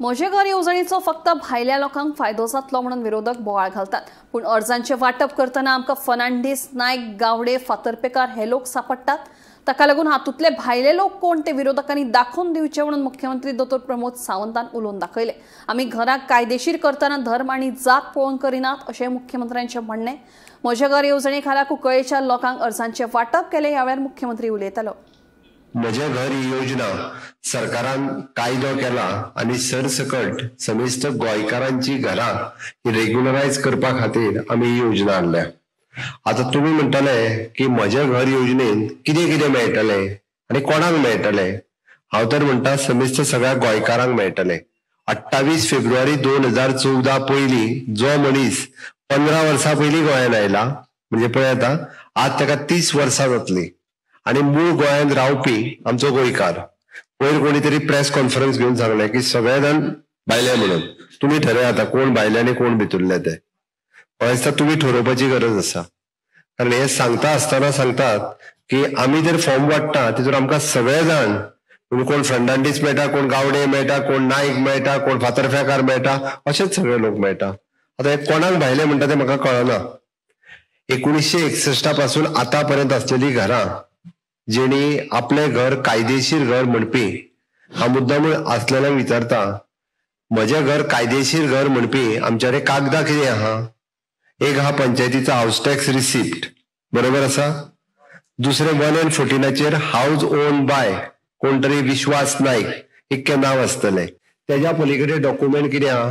म्हजे घर येवजणेचो फक्त भायल्या लोकांक फायदो जातलो म्हणून विरोधक बोवाळ घालतात। पूण अर्जांचे वाटप करतना आमकां फर्नांडीस, नायक, गावडे, फातर्पेकार हे लोक सापडटात। ताका लागून हातूंतले भायले लोक कोण ते विरोधकांनी दाखोवन दिवचे म्हणून मुख्यमंत्री दोतोर प्रमोद सावंतान उलोवन दाखयले। आमी घराक कायदेशीर करतना धर्म आनी जात पळोवन करिनात अशें मुख्यमंत्र्यांचें म्हणणें। म्हजे घर येवजणे खाला कुंकळेच्या लोकांक अर्जांचे वाटप केले। ह्या वेळार मुख्यमंत्री उलयतालो। म्हजे घर ही योजना सरकारान कायदो केला आणि सरसकट समेस्त गोंयकारांची घरां रेग्युलरायज करपा खातीर आमी ही योजना हाडल्या। आता तुम्ही म्हणटले की म्हजे घर योजनेन कितें कितें मेळटले आनी कोणाक मेळटले। हांव तर म्हणटा समेस्त सगळ्या गोंयकारांक मेळटले। 28 फेब्रुवारी 2014 पयलीं जो मनीस 15 वर्सां पयलीं गोंयांत आयला, म्हणजे पळय आता आज ताका 30 वर्सां जातली आणि मूळ गोंयांत रावपी आमचो गोंयकार पयर कोणी तरी प्रेस कॉन्फरन्स घेवन सांगले की सगळे जाण भायले म्हणून। तुम्ही ठरया आता कोण भायले आनी कोण भितरले ते। दिसता तुम्ही ठरवपाची गरज आसा, कारण हे सांगता आसतना सांगतात की आमी जर फॉर्म वाडटा तितून आमकां सगळे जाण म्हणजे कोण फर्नांडीस मेळटा, कोण गावडे मेळटा, कोण नायक मेळटा, कोण फातर्फेकार मेळटा, अशेच सगळे लोक मेळटा। आता हे कोणाक भायले म्हणटा ते म्हाका कळना। 1961 पासून आतापर्यंत असलेली घरां जेणी आपले घर कायदेशीर घर म्हणपी, हा मुद्दाम असलेल्यांक विचारता म्हजे घर कायदेशीर घर म्हणपी आमच्याकडे कागदां कितें आहा। एक हा पंचायतीचा हाऊस टॅक्स रिसिप्ट, बरोबर आसा। दुसरे 1 and 14 हाऊस ओन बाय कोण तरी विश्वास नायक इतके नाव आसतले। तेज्या पलीकडे डॉक्युमेंट कितें आहा,